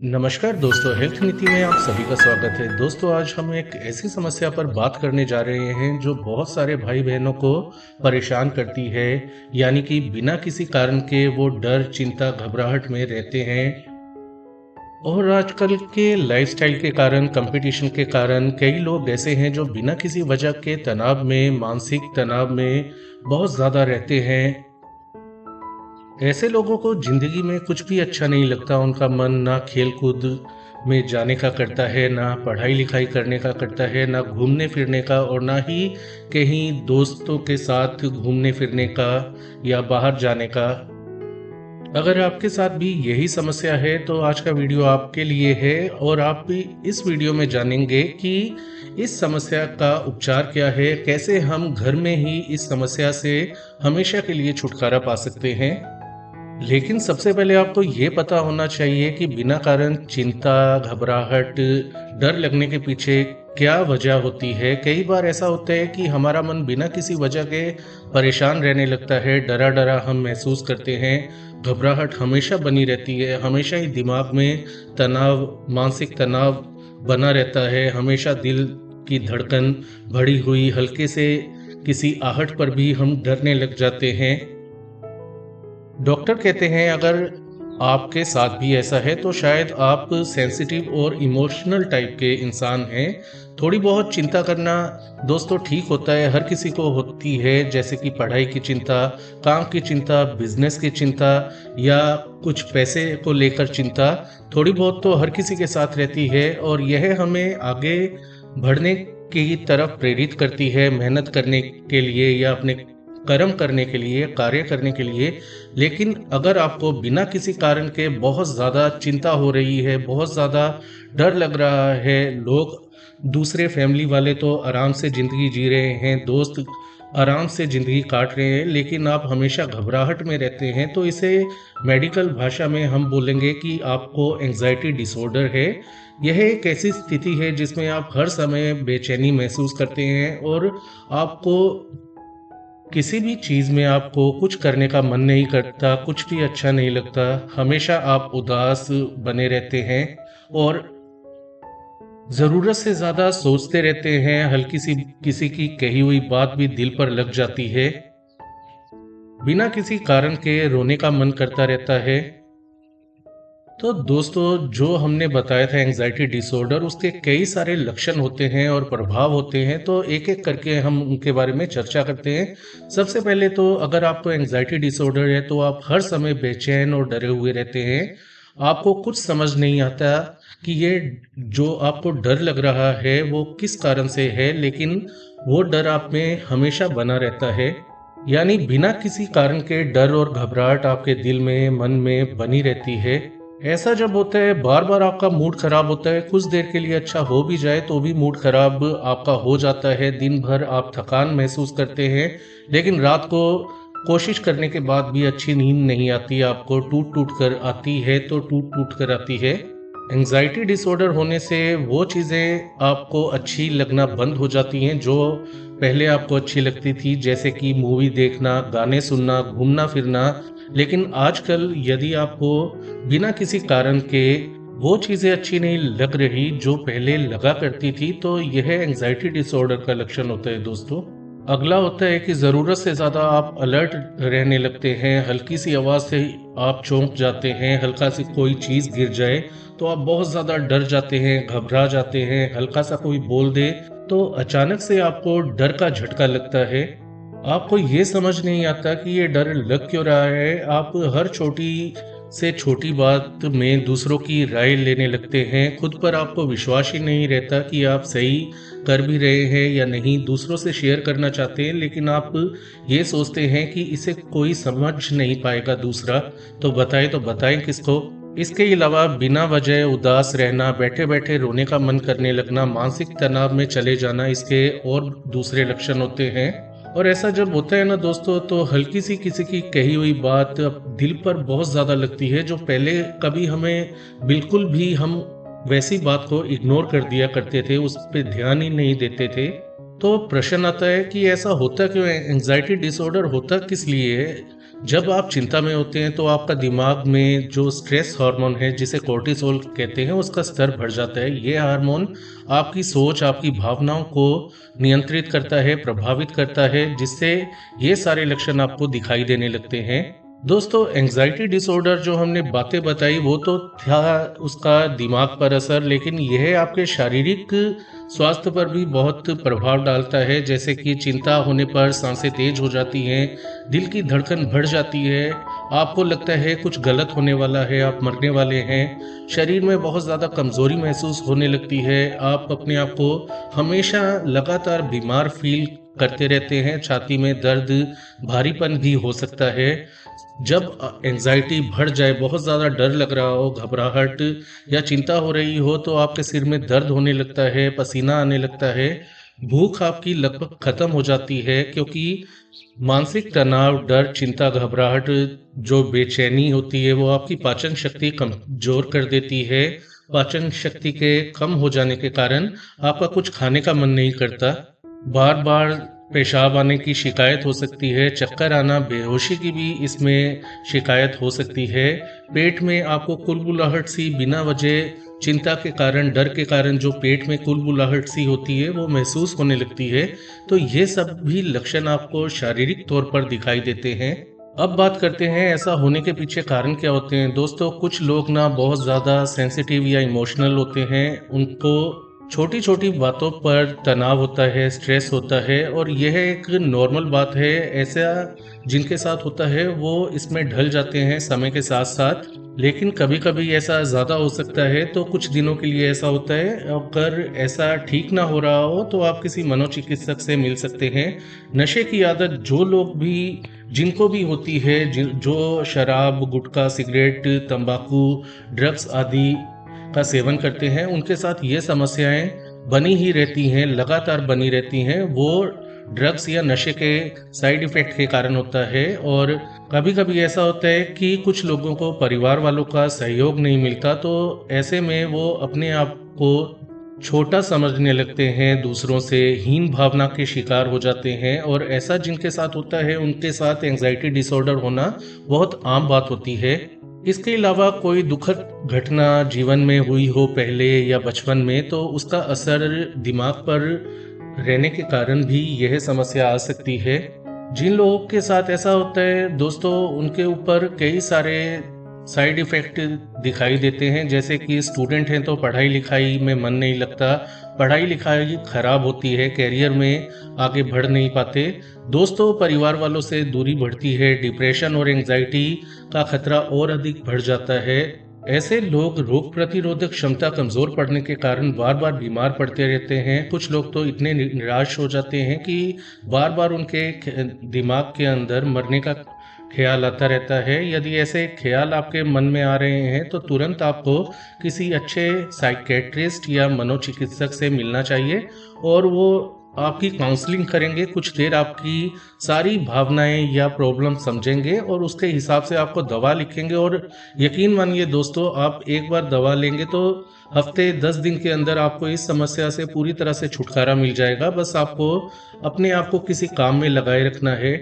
नमस्कार दोस्तों, हेल्थ नीति में आप सभी का स्वागत है। दोस्तों, आज हम एक ऐसी समस्या पर बात करने जा रहे हैं जो बहुत सारे भाई बहनों को परेशान करती है। यानी कि बिना किसी कारण के वो डर, चिंता, घबराहट में रहते हैं। और आजकल के लाइफस्टाइल के कारण, कंपटीशन के कारण कई लोग ऐसे हैं जो बिना किसी वजह के तनाव में, मानसिक तनाव में बहुत ज़्यादा रहते हैं। ऐसे लोगों को ज़िंदगी में कुछ भी अच्छा नहीं लगता। उनका मन ना खेल-कूद में जाने का करता है, ना पढ़ाई-लिखाई करने का करता है, ना घूमने-फिरने का, और ना ही कहीं दोस्तों के साथ घूमने-फिरने का या बाहर जाने का। अगर आपके साथ भी यही समस्या है तो आज का वीडियो आपके लिए है, और आप भी इस वीडियो में जानेंगे कि इस समस्या का उपचार क्या है, कैसे हम घर में ही इस समस्या से हमेशा के लिए छुटकारा पा सकते हैं। लेकिन सबसे पहले आपको ये पता होना चाहिए कि बिना कारण चिंता, घबराहट, डर लगने के पीछे क्या वजह होती है। कई बार ऐसा होता है कि हमारा मन बिना किसी वजह के परेशान रहने लगता है, डरा-डरा हम महसूस करते हैं, घबराहट हमेशा बनी रहती है, हमेशा ही दिमाग में तनाव, मानसिक तनाव बना रहता है, हमेशा दिल की धड़कन बढ़ी हुई, हल्के से किसी आहट पर भी हम डरने लग जाते हैं। डॉक्टर कहते हैं अगर आपके साथ भी ऐसा है तो शायद आप सेंसिटिव और इमोशनल टाइप के इंसान हैं। थोड़ी बहुत चिंता करना दोस्तों ठीक होता है, हर किसी को होती है, जैसे कि पढ़ाई की चिंता, काम की चिंता, बिजनेस की चिंता, या कुछ पैसे को लेकर चिंता। थोड़ी बहुत तो हर किसी के साथ रहती है, और यह हमें आगे बढ़ने की तरफ प्रेरित करती है, मेहनत करने के लिए या अपने कर्म करने के लिए, कार्य करने के लिए। लेकिन अगर आपको बिना किसी कारण के बहुत ज़्यादा चिंता हो रही है, बहुत ज़्यादा डर लग रहा है, लोग दूसरे फैमिली वाले तो आराम से ज़िंदगी जी रहे हैं, दोस्त आराम से ज़िंदगी काट रहे हैं, लेकिन आप हमेशा घबराहट में रहते हैं, तो इसे मेडिकल भाषा में हम बोलेंगे कि आपको एंग्जायटी डिसऑर्डर है। यह एक ऐसी स्थिति है जिसमें आप हर समय बेचैनी महसूस करते हैं, और आपको किसी भी चीज़ में आपको कुछ करने का मन नहीं करता, कुछ भी अच्छा नहीं लगता, हमेशा आप उदास बने रहते हैं, और ज़रूरत से ज़्यादा सोचते रहते हैं, हल्की सी किसी की कही हुई बात भी दिल पर लग जाती है, बिना किसी कारण के रोने का मन करता रहता है। तो दोस्तों, जो हमने बताया था एंग्जायटी डिसऑर्डर, उसके कई सारे लक्षण होते हैं और प्रभाव होते हैं, तो एक-एक करके हम उनके बारे में चर्चा करते हैं। सबसे पहले तो अगर आपको एंग्जायटी डिसऑर्डर है तो आप हर समय बेचैन और डरे हुए रहते हैं। आपको कुछ समझ नहीं आता कि ये जो आपको डर लग रहा है वो किस कारण से है, लेकिन वो डर आप में हमेशा बना रहता है। यानी बिना किसी कारण के डर और घबराहट आपके दिल में, मन में बनी रहती है। ऐसा जब होता है, बार-बार आपका मूड खराब होता है, कुछ देर के लिए अच्छा हो भी जाए तो भी मूड खराब आपका हो जाता है, दिन भर आप थकान महसूस करते हैं, लेकिन रात को कोशिश करने के बाद भी अच्छी नींद नहीं आती, आपको टूट-टूट कर आती है, तो टूट-टूट कर आती है। एंग्जायटी डिसऑर्डर होने से वो चीज़ें आपको अच्छी लगना बंद हो जाती हैं जो पहले आपको अच्छी लगती थी, जैसे कि मूवी देखना, गाने सुनना, घूमना-फिरना। लेकिन आजकल यदि आपको बिना किसी कारण के वो चीज़ें अच्छी नहीं लग रही जो पहले लगा करती थी, तो यह एंग्जायटी डिसऑर्डर का लक्षण होता है दोस्तों। अगला होता है कि ज़रूरत से ज़्यादा आप अलर्ट रहने लगते हैं, हल्की सी आवाज़ से आप चौंक जाते हैं, हल्का सी कोई चीज़ गिर जाए तो आप बहुत ज़्यादा डर जाते हैं, घबरा जाते हैं, हल्का सा कोई बोल दे तो अचानक से आपको डर का झटका लगता है। आपको ये समझ नहीं आता कि ये डर लग क्यों रहा है। आप हर छोटी से छोटी बात में दूसरों की राय लेने लगते हैं। खुद पर आपको विश्वास ही नहीं रहता कि आप सही कर भी रहे हैं या नहीं। दूसरों से शेयर करना चाहते हैं, लेकिन आप ये सोचते हैं कि इसे कोई समझ नहीं पाएगा दूसरा, तो बताएं किसको। इसके अलावा बिना वजह उदास रहना, बैठे-बैठे रोने का मन करने लगना, मानसिक तनाव में चले जाना, इसके और दूसरे लक्षण होते हैं। और ऐसा जब होता है ना दोस्तों, तो हल्की सी किसी की कही हुई बात अब दिल पर बहुत ज़्यादा लगती है, जो पहले कभी हमें बिल्कुल भी, हम वैसी बात को इग्नोर कर दिया करते थे, उस पे ध्यान ही नहीं देते थे। तो प्रश्न आता है कि ऐसा होता क्यों है? एंग्जायटी डिसऑर्डर होता किस लिए है? जब आप चिंता में होते हैं तो आपका दिमाग में जो स्ट्रेस हार्मोन है जिसे कोर्टिसोल कहते हैं उसका स्तर बढ़ जाता है। ये हार्मोन आपकी सोच, आपकी भावनाओं को नियंत्रित करता है, प्रभावित करता है, जिससे ये सारे लक्षण आपको दिखाई देने लगते हैं। दोस्तों, एंजाइटी डिसऑर्डर जो हमने बातें बताई वो तो था उसका दिमाग पर असर, लेकिन यह आपके शारीरिक स्वास्थ्य पर भी बहुत प्रभाव डालता है। जैसे कि चिंता होने पर सांसें तेज हो जाती हैं, दिल की धड़कन बढ़ जाती है, आपको लगता है कुछ गलत होने वाला है, आप मरने वाले हैं, शरीर में बहुत ज़्यादा कमज़ोरी महसूस होने लगती है, आप अपने आप को हमेशा लगातार बीमार फील करते रहते हैं, छाती में दर्द, भारीपन भी हो सकता है। जब एंजाइटी बढ़ जाए, बहुत ज़्यादा डर लग रहा हो, घबराहट या चिंता हो रही हो, तो आपके सिर में दर्द होने लगता है, पसीना आने लगता है, भूख आपकी लगभग खत्म हो जाती है, क्योंकि मानसिक तनाव, डर, चिंता, घबराहट, जो बेचैनी होती है वो आपकी पाचन शक्ति कमजोर कर देती है। पाचन शक्ति के कम हो जाने के कारण आपका कुछ खाने का मन नहीं करता, बार बार पेशाब आने की शिकायत हो सकती है, चक्कर आना, बेहोशी की भी इसमें शिकायत हो सकती है। पेट में आपको कुलबुलाहट सी बिना वजह, चिंता के कारण, डर के कारण जो पेट में कुलबुलाहट सी होती है वो महसूस होने लगती है। तो ये सब भी लक्षण आपको शारीरिक तौर पर दिखाई देते हैं। अब बात करते हैं ऐसा होने के पीछे कारण क्या होते हैं। दोस्तों, कुछ लोग ना बहुत ज़्यादा सेंसिटिव या इमोशनल होते हैं, उनको छोटी छोटी बातों पर तनाव होता है, स्ट्रेस होता है, और यह एक नॉर्मल बात है। ऐसा जिनके साथ होता है वो इसमें ढल जाते हैं समय के साथ साथ, लेकिन कभी कभी ऐसा ज़्यादा हो सकता है, तो कुछ दिनों के लिए ऐसा होता है। अगर ऐसा ठीक ना हो रहा हो तो आप किसी मनोचिकित्सक से मिल सकते हैं। नशे की आदत जो लोग भी, जिनको भी होती है, जो शराब, गुटखा, सिगरेट, तंबाकू, ड्रग्स आदि का सेवन करते हैं, उनके साथ ये समस्याएं बनी ही रहती हैं, लगातार बनी रहती हैं। वो ड्रग्स या नशे के साइड इफेक्ट के कारण होता है। और कभी कभी ऐसा होता है कि कुछ लोगों को परिवार वालों का सहयोग नहीं मिलता, तो ऐसे में वो अपने आप को छोटा समझने लगते हैं, दूसरों से हीन भावना के शिकार हो जाते हैं। और ऐसा जिनके साथ होता है उनके साथ एंजाइटी डिसऑर्डर होना बहुत आम बात होती है। इसके अलावा कोई दुखद घटना जीवन में हुई हो पहले या बचपन में, तो उसका असर दिमाग पर रहने के कारण भी यह समस्या आ सकती है। जिन लोगों के साथ ऐसा होता है दोस्तों, उनके ऊपर कई सारे साइड इफ़ेक्ट दिखाई देते हैं। जैसे कि स्टूडेंट हैं तो पढ़ाई लिखाई में मन नहीं लगता, पढ़ाई लिखाई खराब होती है, कैरियर में आगे बढ़ नहीं पाते। दोस्तों, परिवार वालों से दूरी बढ़ती है, डिप्रेशन और एंजाइटी का खतरा और अधिक बढ़ जाता है। ऐसे लोग रोग प्रतिरोधक क्षमता कमज़ोर पड़ने के कारण बार बार बीमार पड़ते रहते हैं। कुछ लोग तो इतने निराश हो जाते हैं कि बार बार उनके दिमाग के अंदर मरने का ख्याल आता रहता है। यदि ऐसे ख्याल आपके मन में आ रहे हैं तो तुरंत आपको किसी अच्छे साइकेट्रिस्ट या मनोचिकित्सक से मिलना चाहिए, और वो आपकी काउंसलिंग करेंगे, कुछ देर आपकी सारी भावनाएं या प्रॉब्लम समझेंगे और उसके हिसाब से आपको दवा लिखेंगे। और यकीन मानिए दोस्तों, आप एक बार दवा लेंगे तो हफ्ते 10 दिन के अंदर आपको इस समस्या से पूरी तरह से छुटकारा मिल जाएगा। बस आपको अपने आप को किसी काम में लगाए रखना है।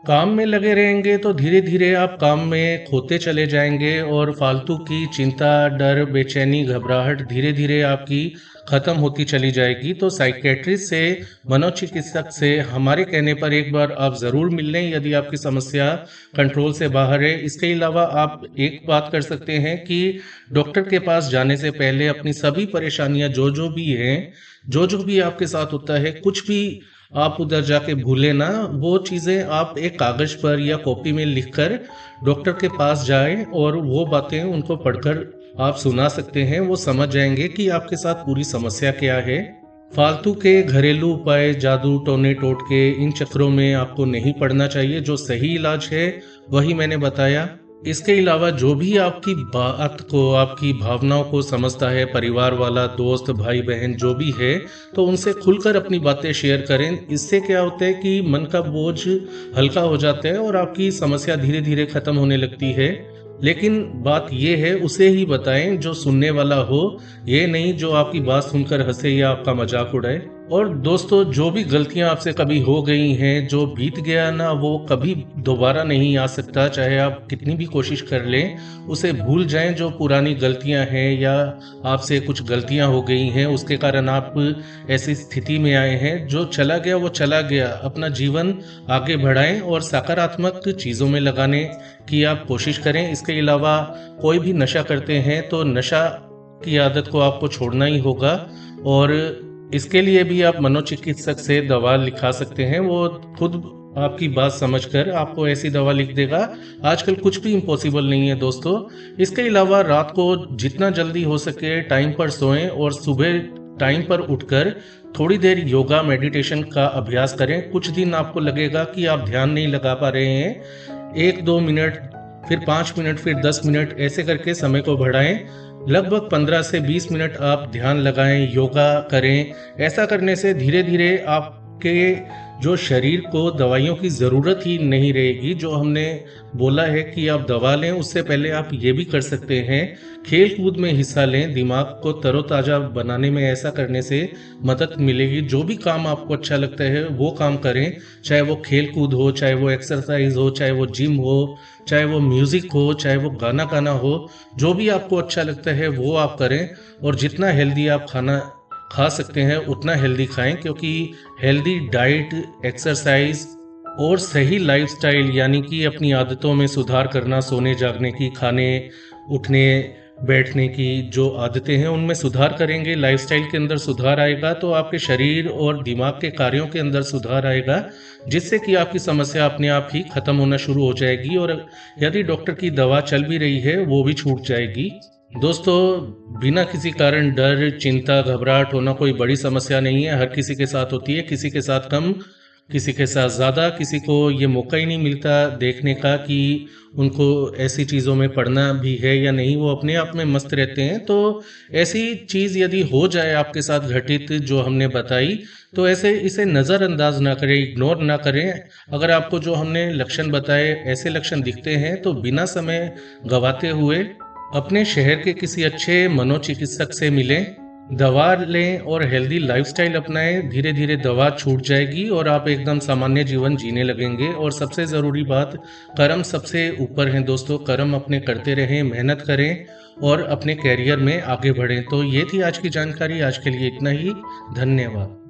काम में लगे रहेंगे तो धीरे धीरे आप काम में खोते चले जाएंगे, और फालतू की चिंता, डर, बेचैनी, घबराहट धीरे धीरे आपकी खत्म होती चली जाएगी। तो साइकेट्रिस्ट से, मनोचिकित्सक से हमारे कहने पर एक बार आप ज़रूर मिल लें यदि आपकी समस्या कंट्रोल से बाहर है। इसके अलावा आप एक बात कर सकते हैं कि डॉक्टर के पास जाने से पहले अपनी सभी परेशानियां जो भी हैं, जो भी आपके साथ होता है, कुछ भी आप उधर जाके भूले ना, वो चीज़ें आप एक कागज़ पर या कॉपी में लिखकर डॉक्टर के पास जाएं, और वो बातें उनको पढ़कर आप सुना सकते हैं। वो समझ जाएंगे कि आपके साथ पूरी समस्या क्या है। फालतू के घरेलू उपाय, जादू टोने टोटके, इन चक्करों में आपको नहीं पड़ना चाहिए। जो सही इलाज है वही मैंने बताया। इसके अलावा जो भी आपकी बात को, आपकी भावनाओं को समझता है, परिवार वाला, दोस्त, भाई बहन जो भी है, तो उनसे खुलकर अपनी बातें शेयर करें। इससे क्या होता है कि मन का बोझ हल्का हो जाता है और आपकी समस्या धीरे धीरे खत्म होने लगती है। लेकिन बात ये है, उसे ही बताएं जो सुनने वाला हो, ये नहीं जो आपकी बात सुनकर हंसे या आपका मजाक उड़ाए। और दोस्तों, जो भी गलतियां आपसे कभी हो गई हैं, जो बीत गया ना, वो कभी दोबारा नहीं आ सकता। चाहे आप कितनी भी कोशिश कर लें, उसे भूल जाएं। जो पुरानी गलतियां हैं या आपसे कुछ गलतियां हो गई हैं, उसके कारण आप ऐसी स्थिति में आए हैं, जो चला गया वो चला गया। अपना जीवन आगे बढ़ाएं और सकारात्मक चीज़ों में लगाने की आप कोशिश करें। इसके अलावा कोई भी नशा करते हैं तो नशा की आदत को आपको छोड़ना ही होगा, और इसके लिए भी आप मनोचिकित्सक से दवा लिखा सकते हैं। वो खुद आपकी बात समझकर आपको ऐसी दवा लिख देगा। आजकल कुछ भी इम्पॉसिबल नहीं है दोस्तों। इसके अलावा रात को जितना जल्दी हो सके टाइम पर सोएं, और सुबह टाइम पर उठकर थोड़ी देर योगा मेडिटेशन का अभ्यास करें। कुछ दिन आपको लगेगा कि आप ध्यान नहीं लगा पा रहे हैं। 1-2 मिनट, फिर 5 मिनट, फिर 10 मिनट, ऐसे करके समय को बढ़ाएं। लगभग 15 से 20 मिनट आप ध्यान लगाएं, योगा करें। ऐसा करने से धीरे धीरे आपके जो शरीर को दवाइयों की ज़रूरत ही नहीं रहेगी। जो हमने बोला है कि आप दवा लें, उससे पहले आप ये भी कर सकते हैं, खेल कूद में हिस्सा लें। दिमाग को तरोताज़ा बनाने में ऐसा करने से मदद मिलेगी। जो भी काम आपको अच्छा लगता है वो काम करें, चाहे वो खेल कूद हो, चाहे वो एक्सरसाइज हो, चाहे वो जिम हो, चाहे वो म्यूज़िक हो, चाहे वो गाना गाना हो। जो भी आपको अच्छा लगता है वो आप करें, और जितना हेल्दी आप खाना खा सकते हैं उतना हेल्दी खाएं, क्योंकि हेल्दी डाइट, एक्सरसाइज और सही लाइफस्टाइल, यानी कि अपनी आदतों में सुधार करना, सोने जागने की, खाने उठने बैठने की जो आदतें हैं उनमें सुधार करेंगे, लाइफस्टाइल के अंदर सुधार आएगा, तो आपके शरीर और दिमाग के कार्यों के अंदर सुधार आएगा, जिससे कि आपकी समस्या अपने आप ही खत्म होना शुरू हो जाएगी। और यदि डॉक्टर की दवा चल भी रही है वो भी छूट जाएगी। दोस्तों, बिना किसी कारण डर, चिंता, घबराहट होना कोई बड़ी समस्या नहीं है। हर किसी के साथ होती है, किसी के साथ कम, किसी के साथ ज़्यादा। किसी को ये मौका ही नहीं मिलता देखने का कि उनको ऐसी चीज़ों में पढ़ना भी है या नहीं। वो अपने आप में मस्त रहते हैं। तो ऐसी चीज़ यदि हो जाए आपके साथ घटित, जो हमने बताई, तो ऐसे इसे नज़रअंदाज ना करें, इग्नोर ना करें। अगर आपको जो हमने लक्षण बताए ऐसे लक्षण दिखते हैं, तो बिना समय गंवाते हुए अपने शहर के किसी अच्छे मनोचिकित्सक से मिलें, दवा लें और हेल्दी लाइफस्टाइल अपनाएं। धीरे धीरे दवा छूट जाएगी और आप एकदम सामान्य जीवन जीने लगेंगे। और सबसे ज़रूरी बात, कर्म सबसे ऊपर हैं दोस्तों। कर्म अपने करते रहें, मेहनत करें और अपने कैरियर में आगे बढ़ें। तो ये थी आज की जानकारी। आज के लिए इतना ही। धन्यवाद।